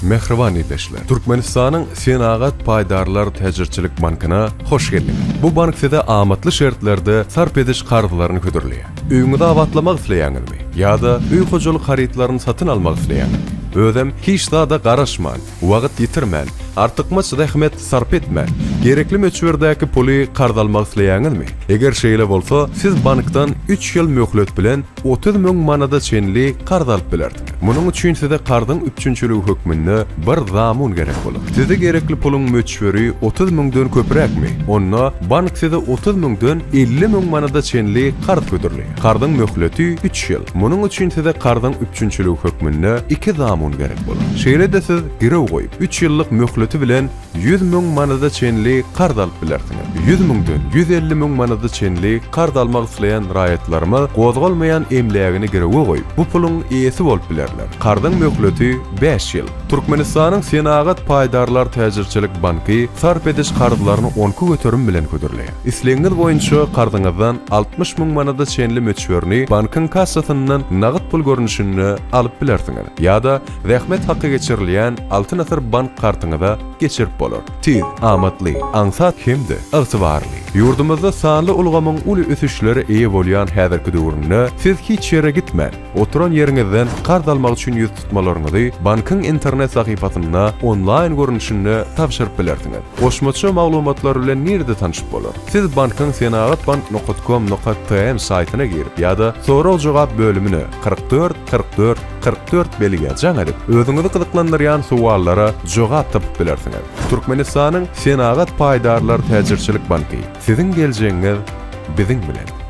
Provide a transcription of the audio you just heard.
Mehriban idleşler. Türkmenistan'ın Senagat Paydarlar Tejirçilik Bankına hoş geldiniz. Bu bank size amatlı şertlerde sarp ediş kardılarını ködürlüyor. Üyünüde avatlamak isteýäňizmi ýa-da üy hojalyk haritlaryny satyn almak isteýäňizmi? Özüm hiç daha da garaşman, wagt yitirmän, artykmaç rahmet sarp etmän. Gerekli möçberdäki puly kardalmak isteýäňizmi? Eger şeýle bolsa, siz bankdan 3 ýyl möhlet bilen 30 000 manada çenli kard alyp bilerdiňiz. Munuň üçin size kardyň üçünçüligi hökmünde bir zamun gerek bolar. Size gerekli puluň möçberi 30 000-den köprekmi? Onda bank size 30 000-den 50 000 manada çenli kard ködürlýär. Kardyň möhleti 3 ýyl. Munuň üçin size kardyň üçünçüligi hökmünde 2 zamun gerek bolar. Şeýle de siz girew goýup 3 ýyllyk möhleti bilen 100 000 manada çenli kard alyp bilerdiňiz. 100 000-den 150 000 manada çenli kard almak isleýän raýatlaryma gozgalmaýan emlägini girew goýup bu puluň eýesi bolup bilerler. Kardyň möhleti 5 ýyl. Türkmenistanyň Senagat Paydarlar Tejirçilik Banky sarp ediş kardylaryny 10 göterim bilen ködürleýär. Isleňiz boýunça kardyňyzdan 60 000 manada çenli möçberini bankyň kassasyndan nagyt pul görnüşinde alyp bilersiňiz. Ýa-da rahmet haqqy geçirilýän altyn asr bank kartyňyza geçirip bolar. Tiz, amatly, ansat hemde ygtybarly. Ýurdumyzda sanly ulgamyň uly ösüşleri eýe bolýan häzirki döwründe siz hiç ýere gitmän, oturan ýeriňizden kard almak üçin ýüz tutmalaryňyzy bankyň internet sahypasynda onlaýn görnüşinde tapşyryp bilersiňiz. Goşmaça maglumatlar bilen nerede tanışyp bolar? Siz bankyň senagatbank.com.tm saýtyna girip ýa-da sorag jogap bölümine 44 44 44 belge jaňaryp özüňizi gyzyklandyrýan suwallara jogap tapyp bilersiňiz. Türkmenistanyň Senagat Paydarlar Tejirçilik Banky. Sizin geleceğiniz bizim bilen.